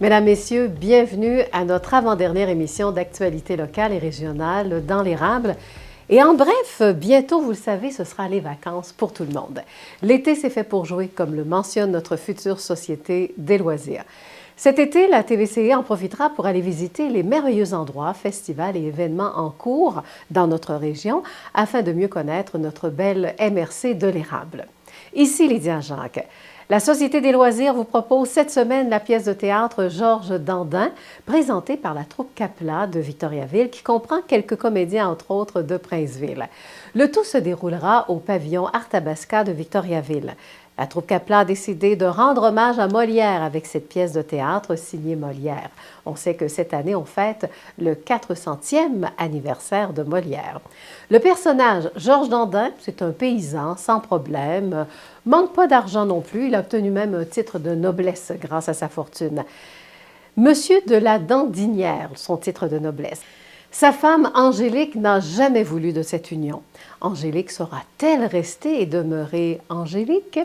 Mesdames, Messieurs, bienvenue à notre avant-dernière émission d'actualité locale et régionale dans l'érable. Et en bref, bientôt, vous le savez, ce sera les vacances pour tout le monde. L'été, c'est fait pour jouer, comme le mentionne notre future Société des loisirs. Cet été, la TVCE en profitera pour aller visiter les merveilleux endroits, festivals et événements en cours dans notre région afin de mieux connaître notre belle MRC de l'érable. Ici Lydia Jacques. La Société des loisirs vous propose cette semaine la pièce de théâtre Georges Dandin, présentée par la troupe Capla de Victoriaville, qui comprend quelques comédiens, entre autres, de Princeville. Le tout se déroulera au pavillon Arthabasca de Victoriaville. La troupe Capla a décidé de rendre hommage à Molière avec cette pièce de théâtre signée Molière. On sait que cette année, on fête le 400e anniversaire de Molière. Le personnage Georges Dandin, c'est un paysan sans problème, manque pas d'argent non plus, il a obtenu même un titre de noblesse grâce à sa fortune. Monsieur de la Dandinière, son titre de noblesse. Sa femme, Angélique, n'a jamais voulu de cette union. Angélique saura-t-elle rester et demeurer Angélique?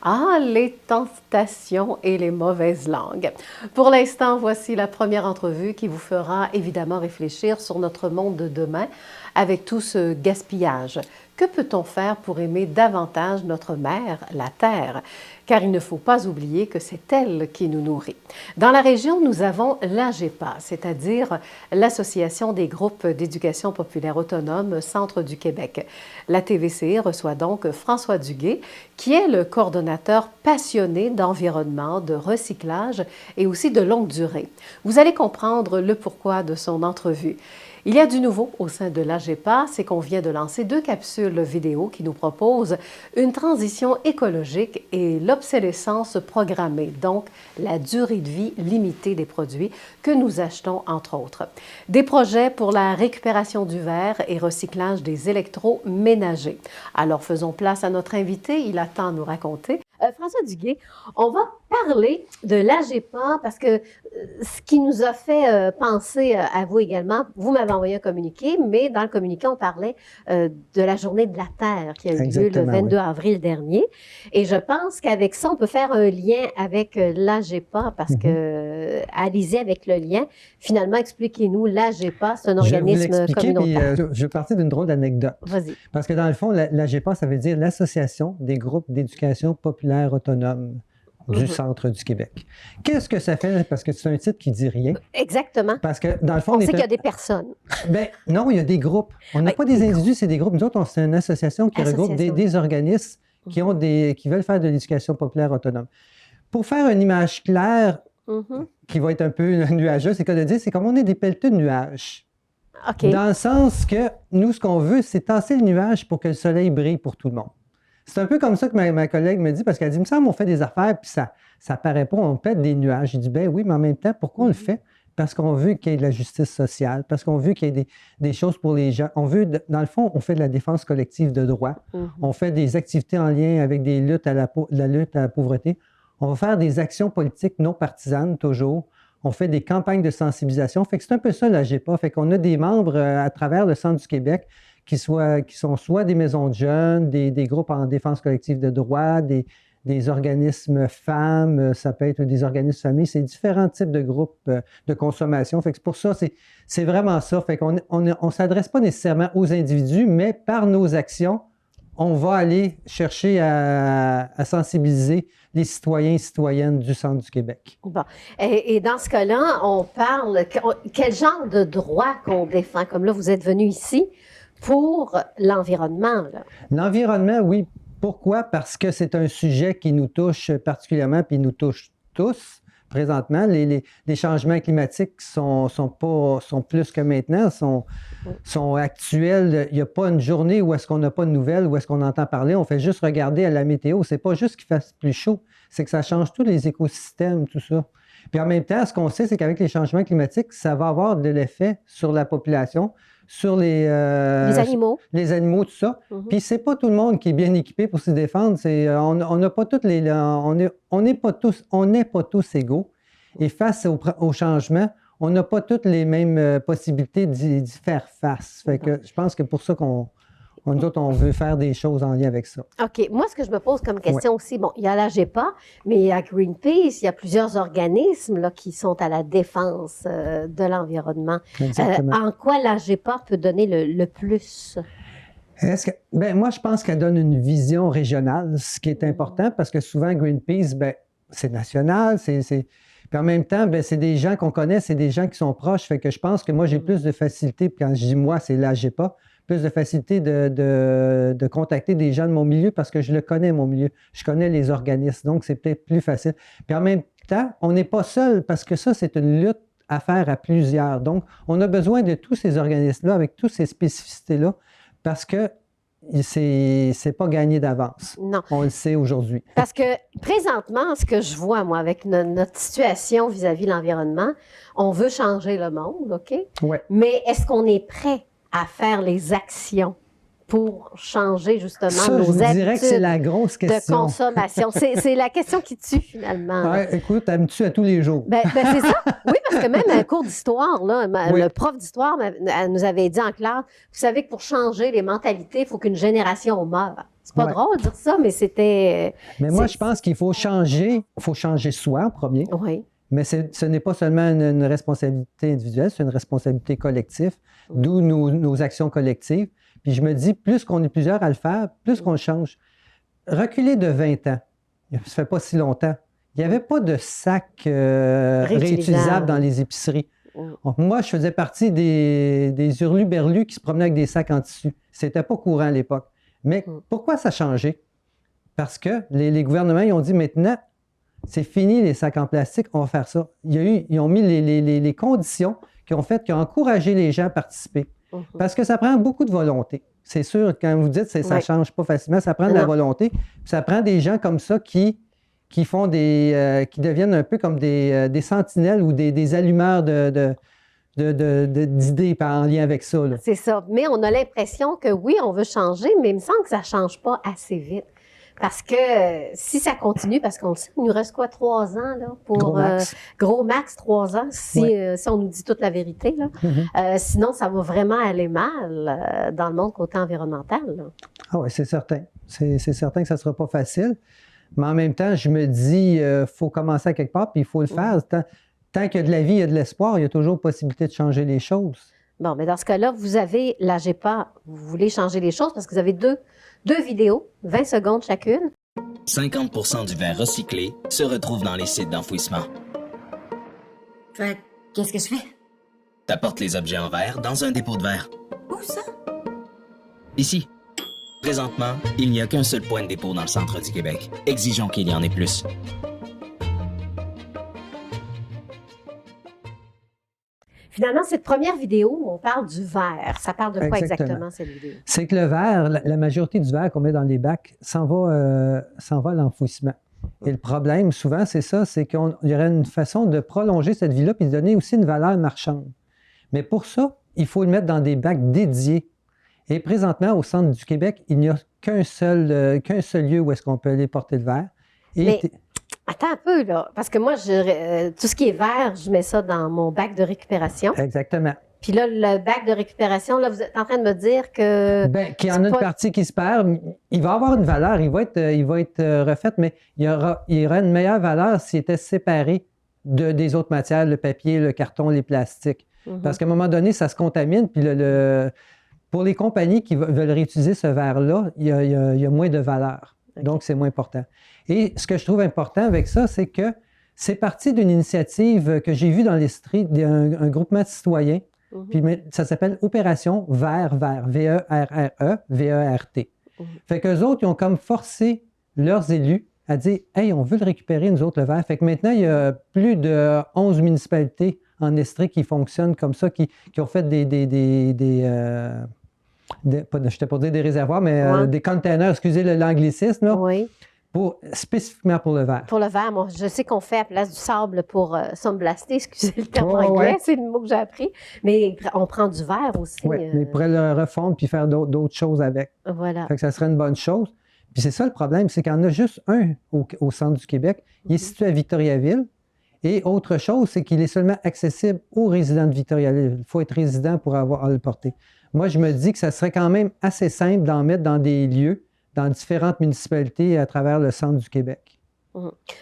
Ah, les tentations et les mauvaises langues. Pour l'instant, voici la première entrevue qui vous fera évidemment réfléchir sur notre monde de demain avec tout ce gaspillage. Que peut-on faire pour aimer davantage notre mère, la Terre? Car il ne faut pas oublier que c'est elle qui nous nourrit. Dans la région, nous avons l'AGEPA, c'est-à-dire l'Association des groupes d'éducation populaire autonome Centre du Québec. La TVCE reçoit donc François Duguay, qui est le coordonnateur passionné d'environnement, de recyclage et aussi de longue durée. Vous allez comprendre le pourquoi de son entrevue. Il y a du nouveau au sein de l'AGEPA, c'est qu'on vient de lancer 2 capsules vidéo qui nous proposent une transition écologique et l'obsolescence programmée, donc la durée de vie limitée des produits que nous achetons, entre autres. Des projets pour la récupération du verre et recyclage des électroménagers. Alors faisons place à notre invité, il attend à nous raconter. François Duguay, on va parler de l'AGEPA parce que ce qui nous a fait penser à vous également, vous m'avez envoyé un communiqué, mais dans le communiqué, on parlait de la Journée de la Terre qui a eu lieu le 22 avril dernier. Et je pense qu'avec ça, on peut faire un lien avec l'AGEPA parce que, allez-y avec le lien. Finalement, expliquez-nous, l'AGEPA, c'est un organisme communautaire. Je vais partir d'une drôle d'anecdote. Vas-y. Parce que dans le fond, l'AGEPA, ça veut dire l'Association des groupes d'éducation populaire autonome du centre du Québec. Qu'est-ce que ça fait? Parce que c'est un titre qui dit rien. Exactement. Parce que dans le fond, on sait qu'il y a des personnes. Ben non, il y a des groupes. On n'a pas des individus, c'est des groupes. Nous autres, c'est une association qui regroupe des organismes qui veulent faire de l'éducation populaire autonome. Pour faire une image claire, qui va être un peu nuageuse, c'est quoi de dire, c'est comme on est des pelleteux de nuages. Okay. Dans le sens que nous, ce qu'on veut, c'est tasser le nuage pour que le soleil brille pour tout le monde. C'est un peu comme ça que ma collègue me dit, parce qu'elle dit, il me semble, on fait des affaires, puis ça paraît pas, on pète des nuages. J'ai dit, ben oui, mais en même temps, pourquoi on le fait? Parce qu'on veut qu'il y ait de la justice sociale, parce qu'on veut qu'il y ait des choses pour les gens. On veut, dans le fond, on fait de la défense collective de droits. On fait des activités en lien avec des luttes la lutte à la pauvreté. On va faire des actions politiques non partisanes, toujours. On fait des campagnes de sensibilisation. Fait que c'est un peu ça, l'AGEPA. Fait qu'on a des membres à travers le Centre du Québec qui sont soit des maisons de jeunes, des groupes en défense collective de droits, des organismes femmes, ça peut être des organismes familles, c'est différents types de groupes de consommation. Fait que c'est pour ça, c'est vraiment ça. Fait qu'on ne s'adresse pas nécessairement aux individus, mais par nos actions, on va aller chercher à sensibiliser les citoyens et citoyennes du Centre du Québec. Bon. Et dans ce cas-là, on parle, quel genre de droits qu'on défend? Comme là, vous êtes venu ici pour l'environnement. L'environnement, oui. Pourquoi? Parce que c'est un sujet qui nous touche particulièrement, puis nous touche tous présentement. Les changements climatiques sont plus que maintenant, sont actuels. Il n'y a pas une journée où est-ce qu'on n'a pas de nouvelles, où est-ce qu'on entend parler. On fait juste regarder à la météo. C'est pas juste qu'il fasse plus chaud, c'est que ça change tous les écosystèmes, tout ça. Puis en même temps, ce qu'on sait, c'est qu'avec les changements climatiques, ça va avoir de l'effet sur la population, sur les animaux, tout ça. Puis c'est pas tout le monde qui est bien équipé pour se défendre. On n'a pas toutes les, on n'est pas tous égaux. Et face au changement, on n'a pas toutes les mêmes possibilités d'y faire face. Fait que je pense que pour ça qu'on Nous autres, on veut faire des choses en lien avec ça. OK. Moi, ce que je me pose comme question aussi, bon, il y a la GEPA, mais il y a Greenpeace, il y a plusieurs organismes là, qui sont à la défense de l'environnement. En quoi la GEPA peut donner le plus? Moi, je pense qu'elle donne une vision régionale, ce qui est important, parce que souvent, Greenpeace, c'est national, Puis en même temps, c'est des gens qu'on connaît, c'est des gens qui sont proches, fait que je pense que moi, j'ai plus de facilité, puis quand je dis moi, c'est la GEPA, plus de facilité de contacter des gens de mon milieu parce que je le connais, mon milieu. Je connais les organismes, donc c'est peut-être plus facile. Puis en même temps, on n'est pas seul parce que ça, c'est une lutte à faire à plusieurs. Donc, on a besoin de tous ces organismes-là avec toutes ces spécificités-là parce que c'est pas gagné d'avance. Non. On le sait aujourd'hui. Parce que présentement, ce que je vois, moi, avec notre situation vis-à-vis de l'environnement, on veut changer le monde, OK? Ouais. Mais est-ce qu'on est prêt à faire les actions pour changer justement nos habitudes dirais que c'est la grosse question. De consommation? C'est la question qui tue finalement. Ouais, écoute, elle me tue à tous les jours. C'est ça. Oui, parce que même un cours d'histoire, le prof d'histoire elle nous avait dit en classe, vous savez que pour changer les mentalités, il faut qu'une génération meure. C'est pas drôle de dire ça, mais c'était... Mais moi, je pense qu'il faut changer soi en premier. Oui. Mais ce n'est pas seulement une responsabilité individuelle, c'est une responsabilité collective, d'où nos actions collectives. Puis je me dis, plus qu'on est plusieurs à le faire, plus qu'on change. Reculer de 20 ans, ça ne fait pas si longtemps, il n'y avait pas de sacs réutilisables dans les épiceries. Donc, moi, je faisais partie des hurluberlus qui se promenaient avec des sacs en tissu. C'était pas courant à l'époque. Mais pourquoi ça a changé? Parce que les gouvernements, ils ont dit maintenant, c'est fini les sacs en plastique, on va faire ça. Ils ont mis les conditions qui ont encouragé les gens à participer. Parce que ça prend beaucoup de volonté. C'est sûr, quand vous dites que ça ne change pas facilement, ça prend de la volonté. Puis ça prend des gens comme ça qui font qui deviennent un peu comme des sentinelles ou des allumeurs d'idées en lien avec ça. C'est ça. Mais on a l'impression que oui, on veut changer, mais il me semble que ça ne change pas assez vite. Parce que si ça continue, parce qu'on le sait, il nous reste quoi, 3 ans là, pour gros max 3 ans, si on nous dit toute la vérité. Là. Sinon, ça va vraiment aller mal dans le monde côté environnemental. Là. Ah oui, c'est certain. C'est certain que ça ne sera pas facile. Mais en même temps, je me dis, faut commencer à quelque part, puis il faut le faire. Tant qu'il y a de la vie, il y a de l'espoir, il y a toujours possibilité de changer les choses. Bon, mais dans ce cas-là, vous avez la GEPA, vous voulez changer les choses parce que vous avez deux vidéos, 20 secondes chacune. 50% du verre recyclé se retrouve dans les sites d'enfouissement. Qu'est-ce que je fais? T'apportes les objets en verre dans un dépôt de verre. Où ça? Ici. Présentement, il n'y a qu'un seul point de dépôt dans le centre du Québec. Exigeons qu'il y en ait plus. Finalement, cette première vidéo, on parle du verre. Ça parle de quoi exactement cette vidéo? C'est que le verre, la majorité du verre qu'on met dans les bacs s'en va à l'enfouissement. Et le problème, souvent, c'est ça, c'est qu'il y aurait une façon de prolonger cette vie-là puis de donner aussi une valeur marchande. Mais pour ça, il faut le mettre dans des bacs dédiés. Et présentement, au centre du Québec, il n'y a qu'un seul lieu où est-ce qu'on peut aller porter le verre. Attends un peu, là, parce que moi, tout ce qui est verre, je mets ça dans mon bac de récupération. Exactement. Puis là, le bac de récupération, là, vous êtes en train de me dire que... qu'il y en a une partie qui se perd. Il va avoir une valeur, il va être refait, mais il y aura une meilleure valeur s'il était séparé des autres matières, le papier, le carton, les plastiques. Parce qu'à un moment donné, ça se contamine, puis pour les compagnies qui veulent réutiliser ce verre-là, il y a moins de valeur. Donc, c'est moins important. Et ce que je trouve important avec ça, c'est que c'est parti d'une initiative que j'ai vue dans l'Estrie, d'un groupement de citoyens. Puis ça s'appelle Opération Vert, V-E-R-R-E, V-E-R-T. Fait qu'eux autres, ils ont comme forcé leurs élus à dire « Hey, on veut le récupérer, nous autres, le verre. » Fait que maintenant, il y a plus de 11 municipalités en Estrie qui fonctionnent comme ça, qui ont fait je t'ai pas dit des réservoirs, mais des containers, excusez l'anglicisme, là, spécifiquement pour le verre. Pour le verre, moi, je sais qu'on fait à place du sable pour somblaster, excusez le terme anglais, c'est le mot que j'ai appris, mais on prend du verre aussi. Oui, mais ils pourraient le refondre puis faire d'autres choses avec. Voilà. Fait que ça serait une bonne chose. Puis c'est ça le problème, c'est qu'il y en a juste un au centre du Québec. Il est situé à Victoriaville. Et autre chose, c'est qu'il est seulement accessible aux résidents de Victoriaville. Il faut être résident pour le porter. Moi, je me dis que ça serait quand même assez simple d'en mettre dans des lieux, dans différentes municipalités à travers le centre du Québec.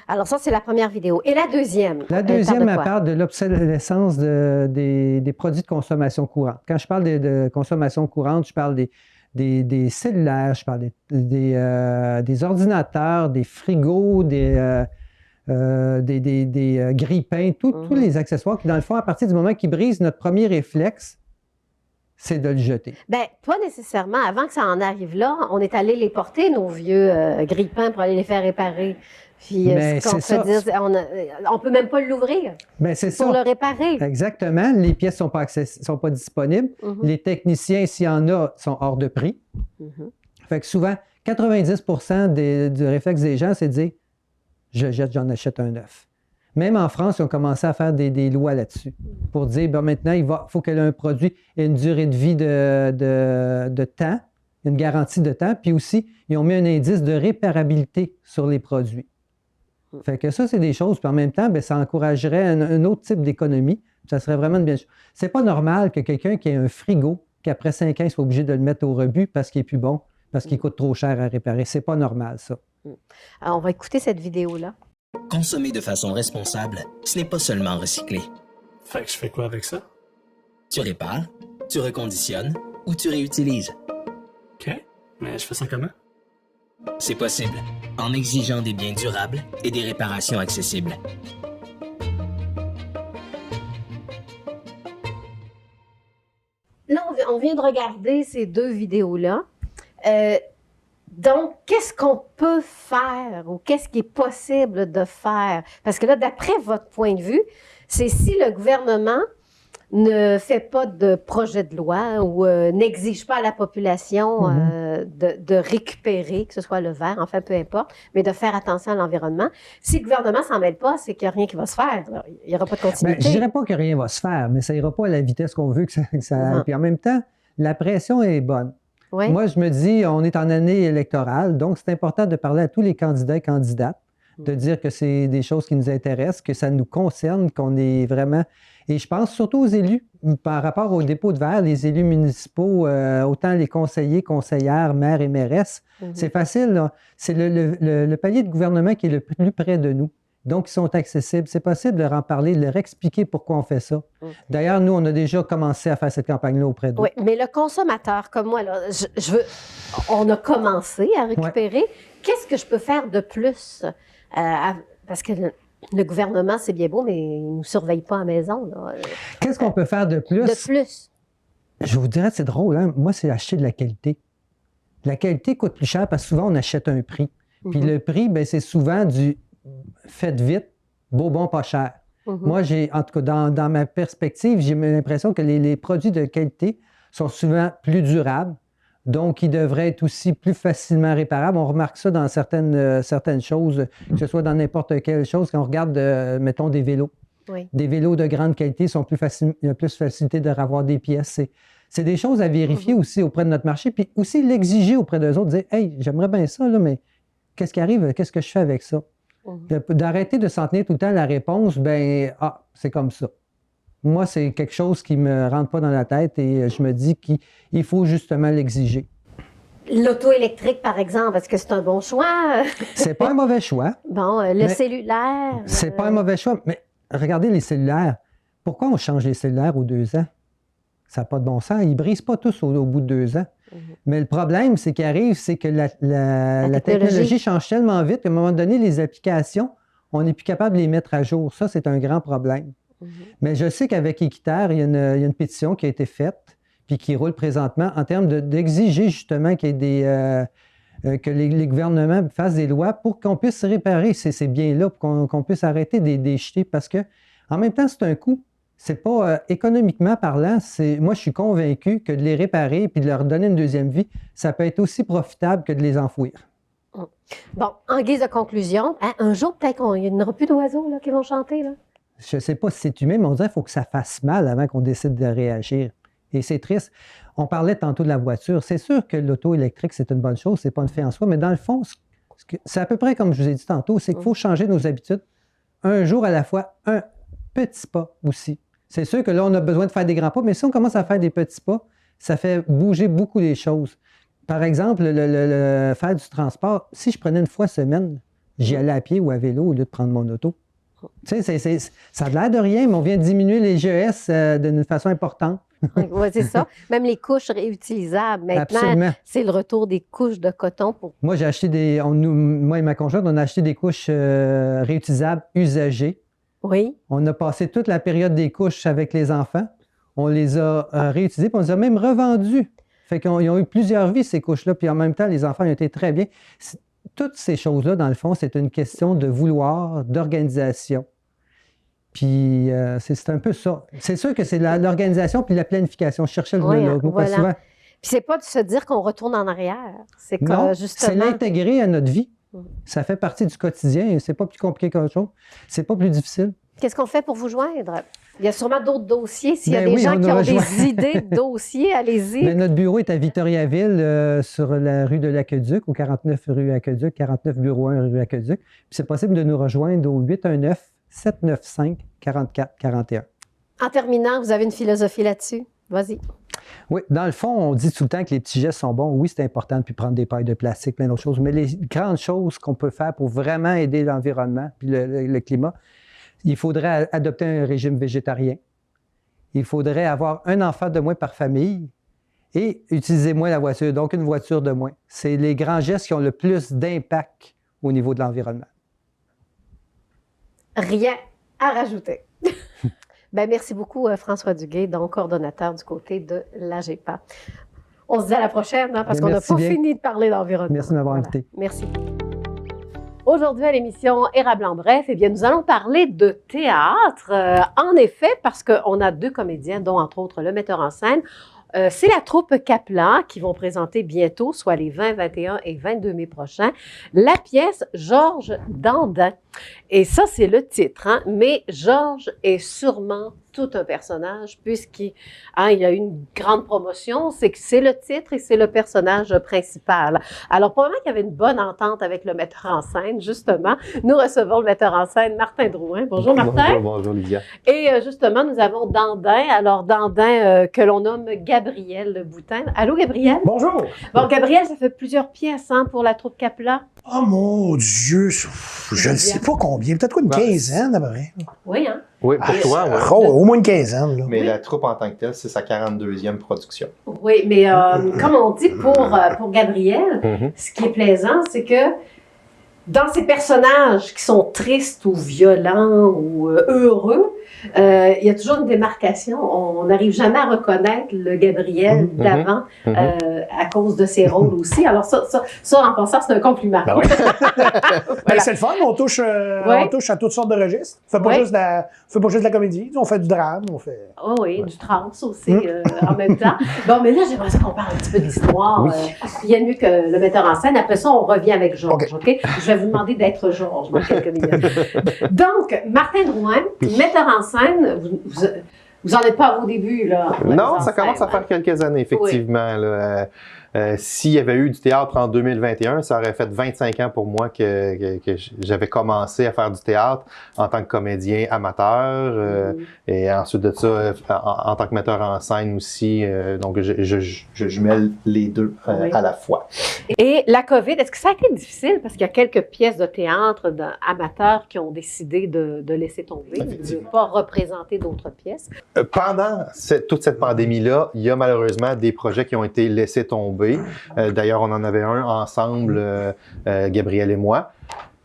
Alors ça, c'est la première vidéo. Et la deuxième? La deuxième, elle quoi? parle de l'obsolescence des produits de consommation courante. Quand je parle de consommation courante, je parle des cellulaires, je parle des ordinateurs, des frigos, des grille-pains, tous les accessoires qui, dans le fond, à partir du moment qu'ils brisent, notre premier réflexe, c'est de le jeter. Bien, pas nécessairement. Avant que ça en arrive là, on est allé les porter, nos vieux grille-pains, pour aller les faire réparer. Puis, on ne peut même pas l'ouvrir pour le réparer. Exactement. Les pièces ne sont pas disponibles. Les techniciens, s'il y en a, sont hors de prix. Fait que souvent, 90% du réflexe des gens, c'est de dire « je jette, j'en achète un neuf ». Même en France, ils ont commencé à faire des lois là-dessus pour dire maintenant, il faut que un produit ait une durée de vie de temps, une garantie de temps, puis aussi, ils ont mis un indice de réparabilité sur les produits. Fait que ça, c'est des choses. Puis en même temps, bien, ça encouragerait un autre type d'économie. Ça serait vraiment une bien chose. C'est pas normal que quelqu'un qui a un frigo, qu'après 5 ans, il soit obligé de le mettre au rebut parce qu'il est plus bon, parce qu'il coûte trop cher à réparer. C'est pas normal, ça. Alors, on va écouter cette vidéo-là. Consommer de façon responsable, ce n'est pas seulement recycler. Fait que je fais quoi avec ça? Tu répares, tu reconditionnes ou tu réutilises. OK. Mais je fais ça comment? C'est possible, en exigeant des biens durables et des réparations accessibles. Là, on vient de regarder ces deux vidéos-là. Donc, qu'est-ce qu'on peut faire ou qu'est-ce qui est possible de faire? Parce que là, d'après votre point de vue, c'est si le gouvernement ne fait pas de projet de loi ou n'exige pas à la population de récupérer, que ce soit le verre, enfin, peu importe, mais de faire attention à l'environnement. Si le gouvernement ne s'en mêle pas, c'est qu'il n'y a rien qui va se faire. Il n'y aura pas de continuité. Bien, je ne dirais pas que rien va se faire, mais ça n'ira pas à la vitesse qu'on veut que ça aille. Puis en même temps, la pression est bonne. Oui. Moi, je me dis, on est en année électorale, donc c'est important de parler à tous les candidats et candidates, de dire que c'est des choses qui nous intéressent, que ça nous concerne, qu'on est vraiment... Et je pense surtout aux élus, par rapport au dépôt de verre, les élus municipaux, autant les conseillers, conseillères, maires et mairesses, c'est facile, là. C'est le palier de gouvernement qui est le plus près de nous. Donc, ils sont accessibles. C'est possible de leur en parler, de leur expliquer pourquoi on fait ça. D'ailleurs, nous, on a déjà commencé à faire cette campagne-là auprès d'eux. Oui, mais le consommateur, comme moi, là, on a commencé à récupérer. Ouais. Qu'est-ce que je peux faire de plus? Parce que le gouvernement, c'est bien beau, mais il ne nous surveille pas à la maison. Qu'est-ce qu'on peut faire de plus? De plus. Je vous dirais, c'est drôle, hein? Moi, c'est acheter de la qualité. La qualité coûte plus cher parce que souvent, on achète un prix. Puis le prix, bien, c'est souvent du fait vite, beau, bon, pas cher. Moi, en tout cas, dans ma perspective, j'ai l'impression que les produits de qualité sont souvent plus durables. Donc, ils devraient être aussi plus facilement réparables. On remarque ça dans certaines choses, que ce soit dans n'importe quelle chose. Quand on regarde, mettons, des vélos. Oui. Des vélos de grande qualité sont il y a plus facilité de avoir des pièces. C'est des choses à vérifier aussi auprès de notre marché, puis aussi l'exiger auprès d'eux autres, dire « Hey, j'aimerais bien ça, là, mais qu'est-ce qui arrive? Qu'est-ce que je fais avec ça? » D'arrêter de s'en tenir tout le temps à la réponse, c'est comme ça. Moi, c'est quelque chose qui ne me rentre pas dans la tête et je me dis qu'il faut justement l'exiger. L'auto électrique, par exemple, est-ce que c'est un bon choix? C'est pas un mauvais choix. Bon, le cellulaire... C'est pas un mauvais choix, mais regardez les cellulaires. Pourquoi on change les cellulaires aux 2 ans? Ça n'a pas de bon sens. Ils ne brisent pas tous au bout de 2 ans. Mais le problème, c'est que la technologie change tellement vite qu'à un moment donné, les applications, on n'est plus capable de les mettre à jour. Ça, c'est un grand problème. Mais je sais qu'avec Équiterre, il y a une pétition qui a été faite puis qui roule présentement en termes d'exiger justement qu'il y ait que les gouvernements fassent des lois pour qu'on puisse réparer ces biens-là, pour qu'on puisse arrêter de les jeter. Parce que en même temps, c'est un coût. C'est pas économiquement parlant, moi je suis convaincu que de les réparer et de leur donner une deuxième vie, ça peut être aussi profitable que de les enfouir. Bon, en guise de conclusion, un jour peut-être qu'il n'y en aura plus d'oiseaux qui vont chanter. Là. Je ne sais pas si c'est humain, mais on dirait qu'il faut que ça fasse mal avant qu'on décide de réagir. Et c'est triste. On parlait tantôt de la voiture. C'est sûr que l'auto électrique, c'est une bonne chose, c'est pas une fin en soi, mais dans le fond, c'est à peu près comme je vous ai dit tantôt, c'est qu'il faut changer nos habitudes un jour à la fois, un petit pas aussi. C'est sûr que là, on a besoin de faire des grands pas, mais si on commence à faire des petits pas, ça fait bouger beaucoup les choses. Par exemple, faire du transport, si je prenais une fois semaine, j'y allais à pied ou à vélo au lieu de prendre mon auto. Tu sais, ça a l'air de rien, mais on vient de diminuer les GES d'une façon importante. Oui, c'est ça. Même les couches réutilisables. Maintenant, Absolument. c'est le retour des couches de coton pour. Moi, j'ai acheté moi et ma conjointe, on a acheté des couches réutilisables usagées. Oui. On a passé toute la période des couches avec les enfants. On les a réutilisées, puis on les a même revendues. Fait qu'ils ont eu plusieurs vies, ces couches-là, puis en même temps, les enfants ont été très bien. Toutes ces choses-là, dans le fond, c'est une question de vouloir, d'organisation. Puis c'est un peu ça. C'est sûr que c'est l'organisation puis la planification. Je cherchais le mot parce que souvent. Puis c'est pas de se dire qu'on retourne en arrière. C'est que Non, justement. c'est l'intégrer à notre vie. Ça fait partie du quotidien. C'est pas plus compliqué qu'autre chose. C'est pas plus difficile. Qu'est-ce qu'on fait pour vous joindre? Il y a sûrement d'autres dossiers. S'il y a Ben des oui, gens qui ont rejoint. des idées de dossiers, allez-y. Ben, notre bureau est à Victoriaville, sur la rue de l'Aqueduc, au 49 rue Aqueduc, 49 bureau 1 rue Aqueduc. Puis c'est possible de nous rejoindre au 819-795-4441. En terminant, vous avez une philosophie là-dessus? Vas-y. Oui, dans le fond, on dit tout le temps que les petits gestes sont bons. Oui, c'est important de puis prendre des pailles de plastique, plein d'autres choses. Mais les grandes choses qu'on peut faire pour vraiment aider l'environnement puis le climat, il faudrait adopter un régime végétarien. Il faudrait avoir un enfant de moins par famille et utiliser moins la voiture, donc une voiture de moins. C'est les grands gestes qui ont le plus d'impact au niveau de l'environnement. Rien à rajouter. Ben, merci beaucoup, François Duguay, donc coordonnateur du côté de l'AGEPA. On se dit à la prochaine, hein, parce qu'on n'a pas fini de parler d'environnement. Merci de m'avoir invité. Merci. Aujourd'hui, à l'émission Érable en bref, eh bien, nous allons parler de théâtre. En effet, parce qu'on a deux comédiens, dont entre autres le metteur en scène. C'est la troupe Kaplan qui vont présenter bientôt, soit les 20, 21 et 22 mai prochains, la pièce Georges Dandin. Et ça, c'est le titre, hein? Mais Georges est sûrement tout un personnage, puisqu'il il a eu une grande promotion, c'est que c'est le titre et c'est le personnage principal. Alors, probablement qu'il y avait une bonne entente avec le metteur en scène, justement. Nous recevons le metteur en scène, Martin Drouin. Bonjour, Martin. Bonjour, Lydia. Et justement, nous avons Dandin. Alors, Dandin, que l'on nomme Gabriel Boutin. Allô, Gabriel? Bonjour. Bon, Gabriel, ça fait plusieurs pièces pour la troupe Kaplan. Oh mon Dieu, je ne sais pas combien, peut-être une quinzaine à peu près. Oui, hein? Oui, pour toi, oui. Oh, au moins une quinzaine. Là. Mais la troupe en tant que telle, c'est sa 42e production. Oui, mais comme on dit pour Gabriel, ce qui est plaisant, c'est que dans ces personnages qui sont tristes ou violents ou heureux, il y a toujours une démarcation. On n'arrive jamais à reconnaître le Gabriel d'avant à cause de ses rôles aussi. Alors ça en passant, c'est un compliment. Ben oui. Ben, c'est le fun, on touche à toutes sortes de registres. On fait pas juste de la comédie, on fait du drame, on fait... Oh oui, du trance aussi en même temps. Bon, mais là, j'aimerais ça qu'on parle un petit peu de l'histoire. Rien de mieux que le metteur en scène. Après ça, on revient avec Georges, OK? Je vais vous demander d'être Georges dans quelques minutes. Donc, Martin Drouin, metteur en scène, vous n'en êtes pas à vos débuts, là. Non, ça commence à faire quelques années, effectivement. Là. S'il y avait eu du théâtre en 2021, ça aurait fait 25 ans pour moi que j'avais commencé à faire du théâtre en tant que comédien amateur et ensuite de ça en tant que metteur en scène aussi. Donc, je jumelle les deux à la fois. Et la COVID, est-ce que ça a été difficile? Parce qu'il y a quelques pièces de théâtre amateurs qui ont décidé de laisser tomber, de ne pas représenter d'autres pièces. Pendant toute cette pandémie-là, il y a malheureusement des projets qui ont été laissés tomber. D'ailleurs, on en avait un ensemble, Gabriel et moi.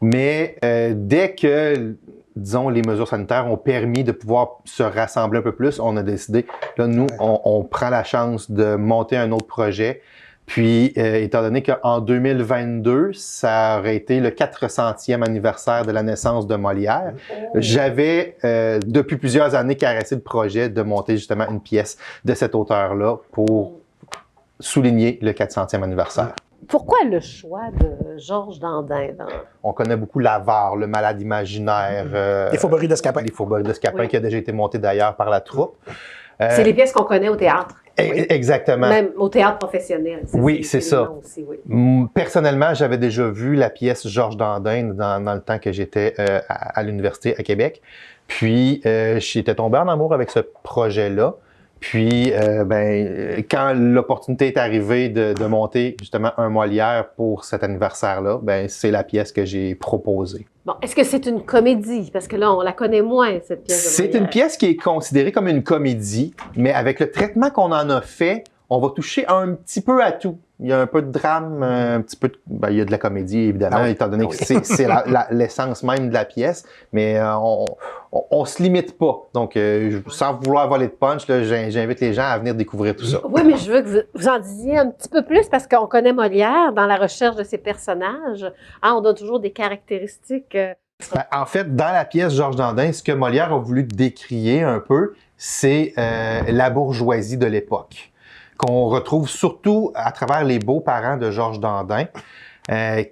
Mais dès que, disons, les mesures sanitaires ont permis de pouvoir se rassembler un peu plus, on a décidé, là, nous, on prend la chance de monter un autre projet. Puis, étant donné qu'en 2022, ça aurait été le 400e anniversaire de la naissance de Molière, j'avais, depuis plusieurs années, caressé le projet de monter justement une pièce de cet auteur-là pour souligner le 400e anniversaire. Pourquoi le choix de Georges Dandin? On connaît beaucoup l'avare, le malade imaginaire. Les fourberies de Scapin. Les fourberies de Scapin, qui a déjà été monté d'ailleurs par la troupe. C'est les pièces qu'on connaît au théâtre. Exactement. Même au théâtre professionnel. Oui, c'est ça. Aussi, oui. Personnellement, j'avais déjà vu la pièce Georges Dandin dans le temps que j'étais à l'université à Québec. Puis, j'étais tombé en amour avec ce projet-là. Puis, quand l'opportunité est arrivée de monter justement un Molière pour cet anniversaire-là, c'est la pièce que j'ai proposée. Bon, est-ce que c'est une comédie? Parce que là, on la connaît moins, cette pièce de C'est Molière. une pièce qui est considérée comme une comédie, mais avec le traitement qu'on en a fait, on va toucher un petit peu à tout. Il y a un peu de drame, un petit peu de... il y a de la comédie, évidemment, étant donné que c'est l'essence même de la pièce, mais on se limite pas. Donc, sans vouloir voler de punch, là, j'invite les gens à venir découvrir tout ça. Oui, mais je veux que vous en disiez un petit peu plus parce qu'on connaît Molière dans la recherche de ses personnages. On donne toujours des caractéristiques. En fait, dans la pièce Georges Dandin, ce que Molière a voulu décrier un peu, c'est la bourgeoisie de l'époque, qu'on retrouve surtout à travers les beaux-parents de Georges Dandin,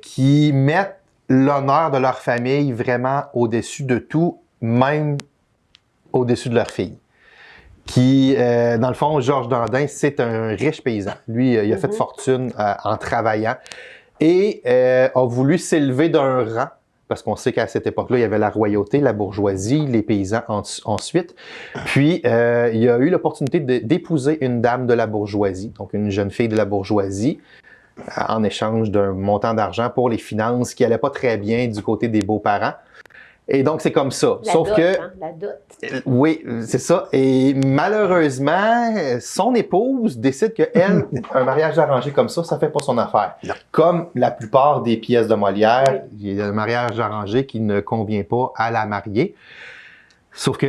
qui mettent l'honneur de leur famille vraiment au-dessus de tout, même au-dessus de leur fille. Dans le fond, Georges Dandin, c'est un riche paysan. Lui, il a fait fortune en travaillant et a voulu s'élever d'un rang, parce qu'on sait qu'à cette époque-là, il y avait la royauté, la bourgeoisie, les paysans ensuite. Puis, il a eu l'opportunité d'épouser une dame de la bourgeoisie, donc une jeune fille de la bourgeoisie, en échange d'un montant d'argent pour les finances qui n'allaient pas très bien du côté des beaux-parents. Et donc, c'est comme ça. Sauf que... La dot. Oui, c'est ça. Et malheureusement, son épouse décide que elle, un mariage arrangé comme ça fait pas son affaire. Non. Comme la plupart des pièces de Molière, il y a un mariage arrangé qui ne convient pas à la mariée. Sauf que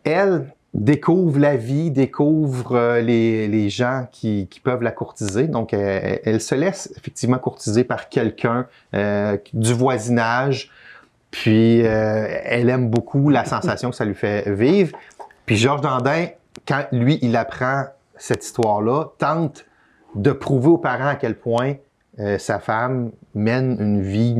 elle découvre la vie, découvre les gens qui peuvent la courtiser. Donc, elle se laisse effectivement courtiser par quelqu'un du voisinage. Puis, elle aime beaucoup la sensation que ça lui fait vivre. Puis, Georges Dandin, quand lui, il apprend cette histoire-là, tente de prouver aux parents à quel point sa femme mène une vie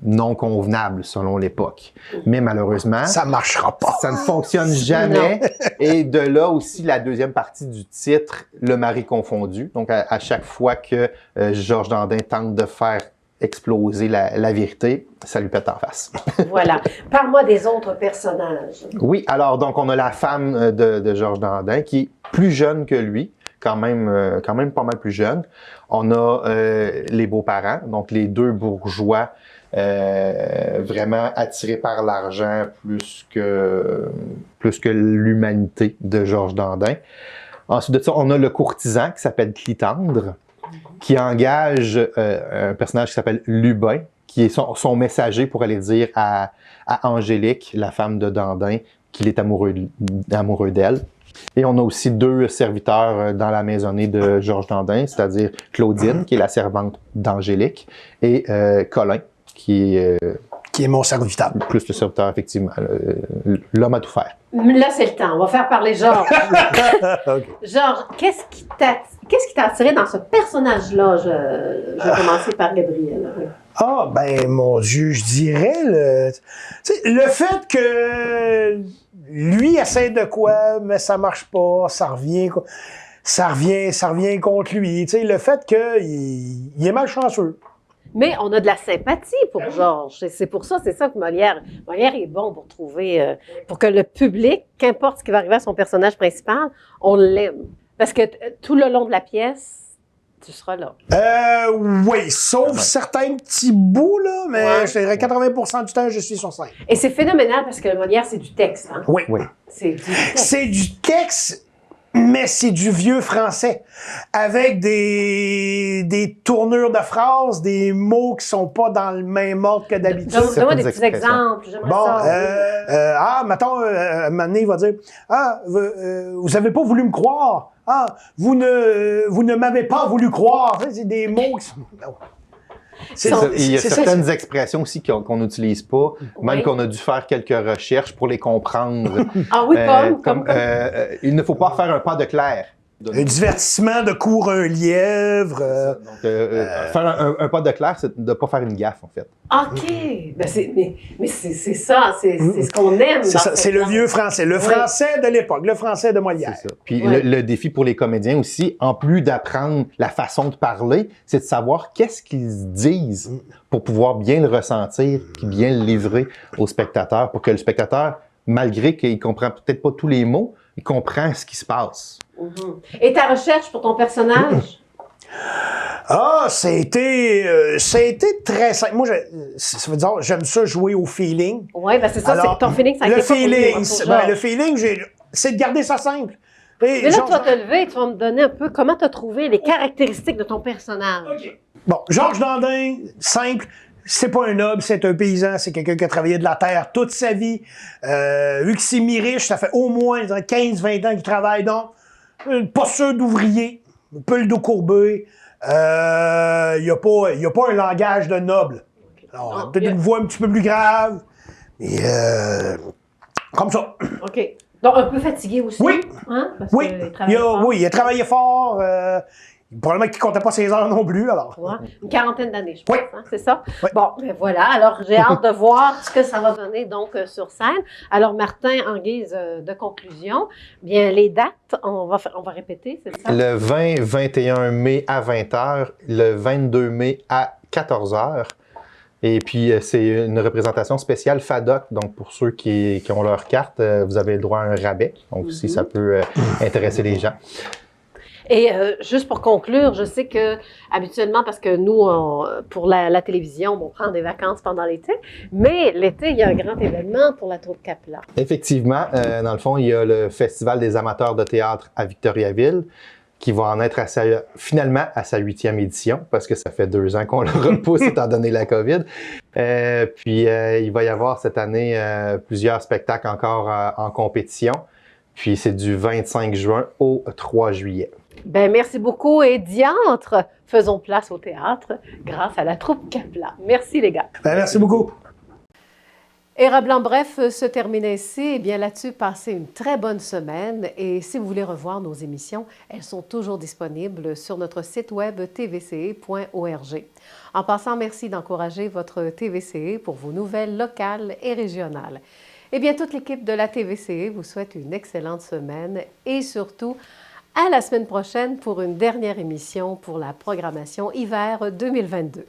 non convenable selon l'époque. Mais malheureusement, Ça marchera pas. ça ne fonctionne jamais. Et de là aussi la deuxième partie du titre, Le mari confondu. Donc, à chaque fois que Georges Dandin tente de faire exploser la vérité, ça lui pète en face. Voilà. Parle-moi des autres personnages. Oui, alors donc on a la femme de Georges Dandin qui est plus jeune que lui, quand même pas mal plus jeune. On a les beaux-parents, donc les deux bourgeois vraiment attirés par l'argent plus que l'humanité de Georges Dandin. Ensuite de ça, on a le courtisan qui s'appelle Clitandre, qui engage un personnage qui s'appelle Lubin, qui est son messager pour aller dire à Angélique, la femme de Dandin, qu'il est amoureux d'elle. Et on a aussi deux serviteurs dans la maisonnée de Georges Dandin, c'est-à-dire Claudine, qui est la servante d'Angélique, et Colin, qui est mon serviteur. plus le serviteur, effectivement, l'homme à tout faire. Là, c'est le temps. On va faire parler Georges. Okay. Georges, qu'est-ce qui t'a attiré dans ce personnage-là? Je vais commencer par Gabriel. Ah, ben, mon Dieu, je dirais le fait que lui essaie de quoi, mais ça marche pas, ça revient contre lui. Tu sais, le fait qu'il est malchanceux. Mais on a de la sympathie pour Georges. C'est pour ça, c'est ça que Molière est bon pour trouver, pour que le public, qu'importe ce qui va arriver à son personnage principal, on l'aime. Parce que tout le long de la pièce, tu seras là. Oui, sauf certains petits bouts, là, mais je dirais 80% du temps, je suis sur scène. Et c'est phénoménal parce que Molière, c'est du texte. Hein? Oui. C'est du texte. C'est du texte, mais c'est du vieux français. Avec des tournures de phrases, des mots qui sont pas dans le même ordre que d'habitude. Donne-moi des petits expressions. exemples. J'aimerais Bon, ça. mettons, un moment donné, il va dire, vous avez pas voulu me croire. Vous ne m'avez pas voulu croire. C'est des mots qui sont... Il y a certaines expressions aussi qu'on n'utilise pas, même qu'on a dû faire quelques recherches pour les comprendre. Ah oui, comme. Il ne faut pas faire un pas de clair. Un divertissement de court un lièvre. Faire un pas de clair, c'est de ne pas faire une gaffe, en fait. OK. Ben mais c'est ça, c'est ce qu'on aime. C'est ça, c'est le vieux français. Le français de l'époque, le français de Molière. C'est ça. Puis le défi pour les comédiens aussi, en plus d'apprendre la façon de parler, c'est de savoir qu'est-ce qu'ils disent pour pouvoir bien le ressentir puis bien le livrer au spectateur, pour que le spectateur, malgré qu'il comprend peut-être pas tous les mots, il comprend ce qui se passe. Et ta recherche pour ton personnage? Ah, ça a été très simple. Moi, ça veut dire, j'aime ça jouer au feeling. Oui, ben c'est ça, Alors, ton feeling, ça a le été quoi pour feeling, lui, le feeling, c'est de garder ça simple. Mais là, tu vas te lever, tu vas me donner un peu comment tu as trouvé les caractéristiques de ton personnage. OK. Bon, Georges Dandin, simple. C'est pas un noble, c'est un paysan, c'est quelqu'un qui a travaillé de la terre toute sa vie. Vu que c'est mi-riche, ça fait au moins 15-20 ans qu'il travaille, donc une posture d'ouvrier, un peu le dos courbé. Il n'y a pas un langage de noble. Alors, peut-être une voix un petit peu plus grave. Et, comme ça. OK. Donc, un peu fatigué aussi. Oui. Hein? Parce Oui. qu'il travaille fort. Oui, il a travaillé fort. Probablement qu'il ne comptait pas ses heures non plus, alors. Ouais. Une quarantaine d'années, je pense, Oui. hein, c'est ça? Oui. Bon, ben voilà. Alors, j'ai hâte de voir ce que ça va donner donc sur scène. Alors, Martin, en guise de conclusion, bien, les dates, on va répéter, c'est ça? Le 20-21 mai à 20h, le 22 mai à 14h. Et puis, c'est une représentation spéciale FADOC. Donc, pour ceux qui ont leur carte, vous avez le droit à un rabais. Donc, si ça peut intéresser les gens. Et juste pour conclure, je sais que habituellement, parce que nous, pour la télévision, on prend des vacances pendant l'été, mais l'été, il y a un grand événement pour la troupe Capla. Effectivement, dans le fond, il y a le Festival des amateurs de théâtre à Victoriaville qui va en être finalement à sa 8e édition, parce que ça fait 2 ans qu'on le repousse étant donné la COVID. Puis, il va y avoir cette année plusieurs spectacles encore en compétition. Puis, c'est du 25 juin au 3 juillet. Ben merci beaucoup et diantre, faisons place au théâtre grâce à la troupe Capla. Merci les gars. Ben, merci beaucoup. Era Blanc Bref se termine ainsi. Et bien là-dessus, passez une très bonne semaine. Et si vous voulez revoir nos émissions, elles sont toujours disponibles sur notre site web tvce.org. En passant, merci d'encourager votre TVCE pour vos nouvelles locales et régionales. Eh bien, toute l'équipe de la TVCE vous souhaite une excellente semaine et surtout, à la semaine prochaine pour une dernière émission pour la programmation hiver 2022.